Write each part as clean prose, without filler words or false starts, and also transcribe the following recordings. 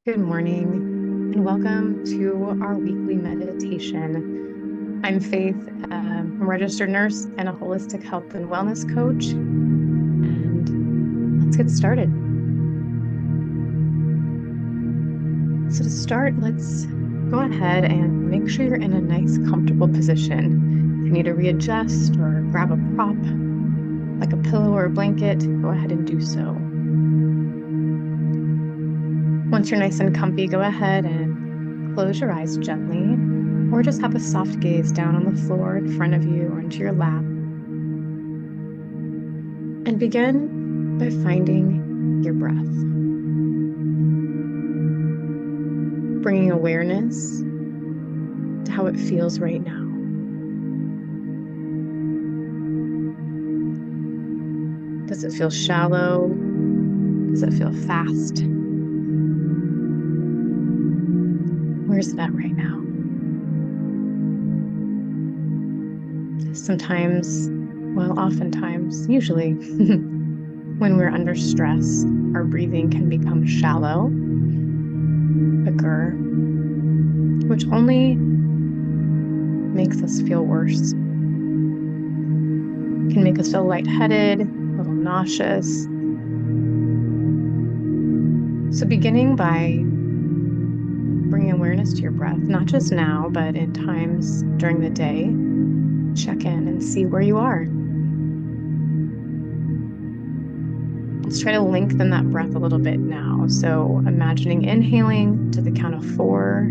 Good morning, and welcome to our weekly meditation. I'm Faith, I'm a registered nurse and a holistic health and wellness coach, and let's get started. So to start, let's go ahead and make sure you're in a nice, comfortable position. If you need to readjust or grab a prop, like a pillow or a blanket, go ahead and do so. Once you're nice and comfy, go ahead and close your eyes gently, or just have a soft gaze down on the floor in front of you or into your lap. And begin by finding your breath. Bringing awareness to how it feels right now. Does it feel shallow? Does it feel fast? Where's it at right now? Sometimes, well, oftentimes, usually, when we're under stress, our breathing can become shallow, quicker, which only makes us feel worse. It can make us feel lightheaded, a little nauseous. So beginning by bringing awareness to your breath, not just now, but in times during the day, check in and see where you are. Let's try to lengthen that breath a little bit now. So imagining inhaling to the count of 4,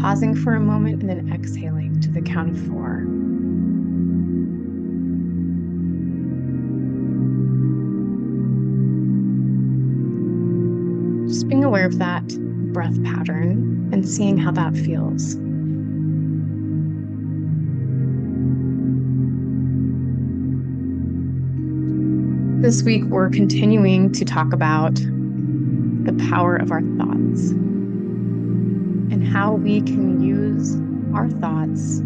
pausing for a moment, and then exhaling to the count of 4. Just being aware of that breath pattern and seeing how that feels. This week, we're continuing to talk about the power of our thoughts and how we can use our thoughts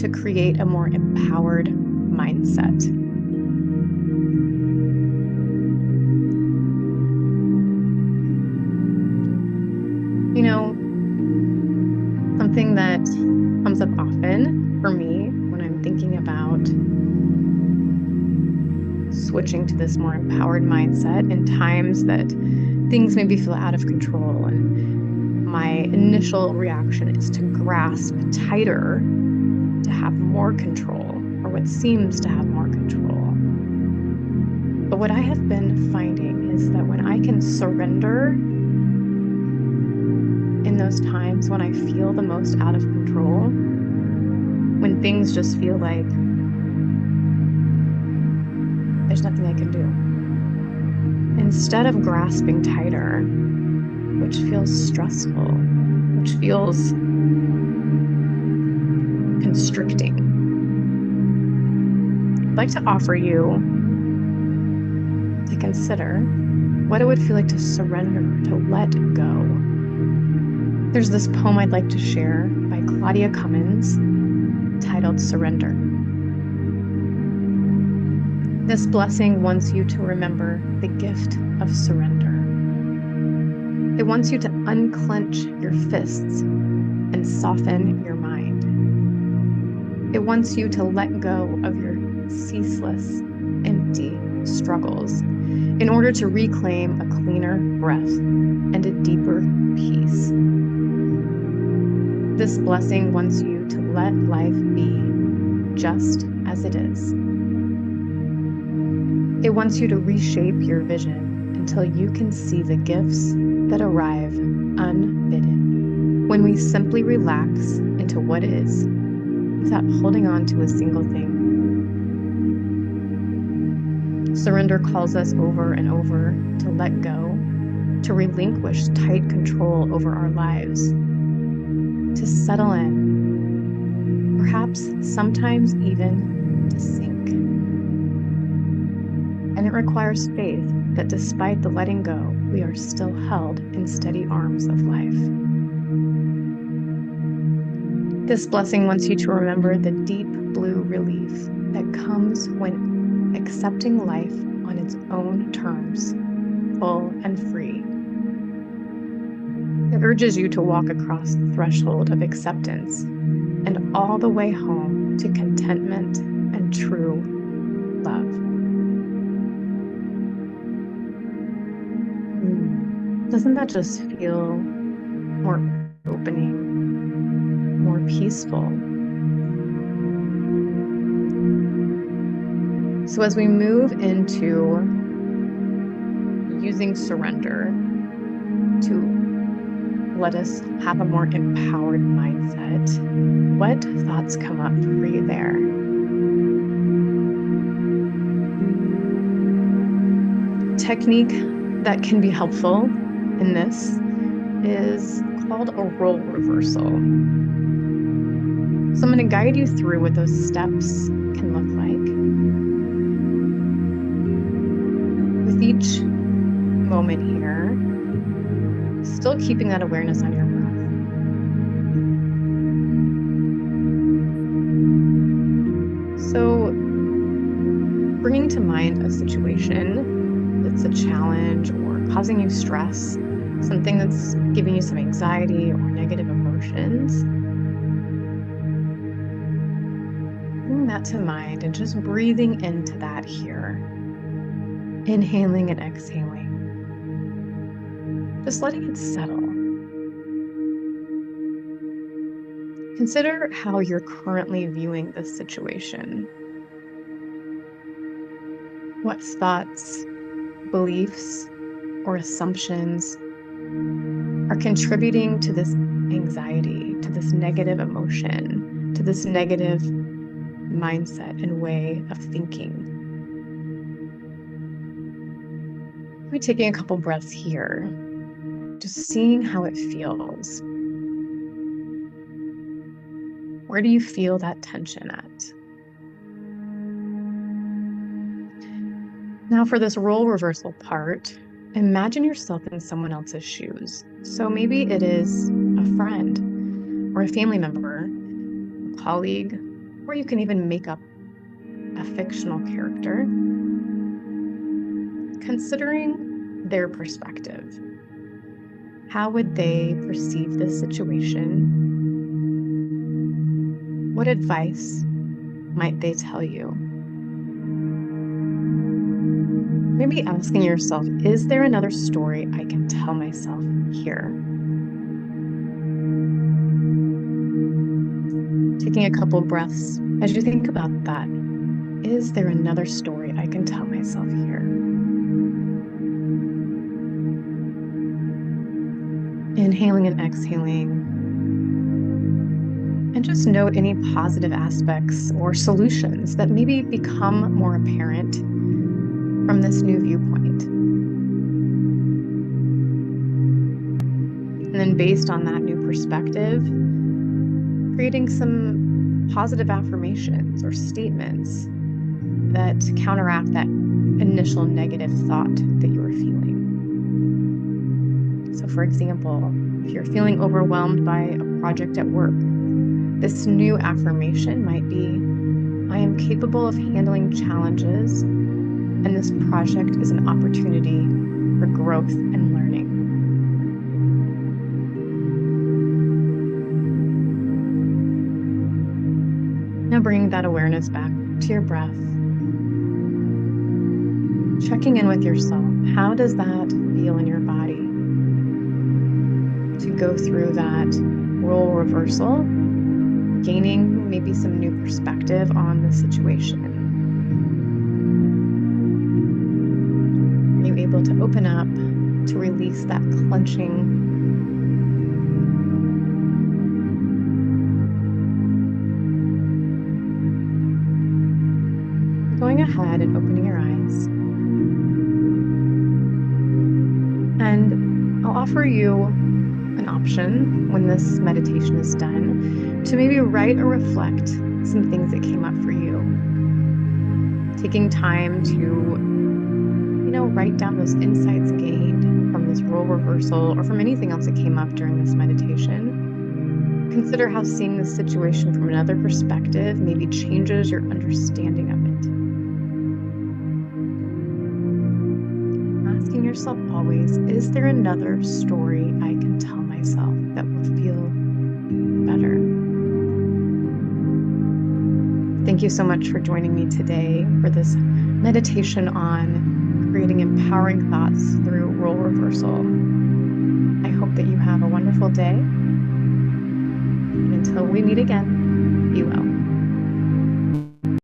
to create a more empowered mindset. You know, something that comes up often for me when I'm thinking about switching to this more empowered mindset in times that things maybe feel out of control, and my initial reaction is to grasp tighter to have more control, or what seems to have more control. But what I have been finding is that when I can surrender in those times when I feel the most out of control, when things just feel like there's nothing I can do, instead of grasping tighter, which feels stressful, which feels constricting, I'd like to offer you to consider what it would feel like to surrender, to let go. There's this poem I'd like to share by Claudia Cummins titled Surrender. This blessing wants you to remember the gift of surrender. It wants you to unclench your fists and soften your mind. It wants you to let go of your ceaseless, empty struggles in order to reclaim a cleaner breath and a deeper peace. This blessing wants you to let life be just as it is. It wants you to reshape your vision until you can see the gifts that arrive unbidden when we simply relax into what is without holding on to a single thing. Surrender calls us over and over to let go, to relinquish tight control over our lives, to settle in, perhaps sometimes even to sink. And it requires faith that despite the letting go, we are still held in steady arms of life. This blessing wants you to remember the deep blue relief that comes when accepting life on its own terms full, and free. It urges you to walk across the threshold of acceptance and all the way home to contentment and true love. Doesn't that just feel more opening, more peaceful? So as we move into using surrender to let us have a more empowered mindset, what thoughts come up for you there? Technique that can be helpful in this is called a role reversal. So I'm going to guide you through what those steps can look like. With each moment here, still keeping that awareness on your breath. So bringing to mind a situation that's a challenge or causing you stress, something that's giving you some anxiety or negative emotions. Bring that to mind and just breathing into that here. Inhaling and exhaling. Just letting it settle. Consider how you're currently viewing this situation. What thoughts, beliefs, or assumptions are contributing to this anxiety, to this negative emotion, to this negative mindset and way of thinking? Maybe taking a couple breaths here, just seeing how it feels. Where do you feel that tension at? Now for this role reversal part, imagine yourself in someone else's shoes. So maybe it is a friend or a family member, a colleague, or you can even make up a fictional character. Considering their perspective, how would they perceive this situation? What advice might they tell you? Maybe asking yourself, is there another story I can tell myself here? Taking a couple breaths as you think about that. Is there another story I can tell myself here? Inhaling and exhaling. And just note any positive aspects or solutions that maybe become more apparent from this new viewpoint. And then based on that new perspective, creating some positive affirmations or statements that counteract that initial negative thought that you were feeling. So for example, if you're feeling overwhelmed by a project at work, this new affirmation might be, I am capable of handling challenges, and this project is an opportunity for growth and learning. Now bringing that awareness back to your breath. Checking in with yourself. How does that feel in your body? To go through that role reversal, gaining maybe some new perspective on the situation. Are you able to open up, to release that clenching? Going ahead and opening your eyes. And I'll offer you an option when this meditation is done to maybe write or reflect some things that came up for you. Taking time to, write down those insights gained from this role reversal or from anything else that came up during this meditation. Consider how seeing this situation from another perspective maybe changes your understanding of asking yourself always, is there another story I can tell myself that will feel better? Thank you so much for joining me today for this meditation on creating empowering thoughts through role reversal. I hope that you have a wonderful day. And until we meet again, be well.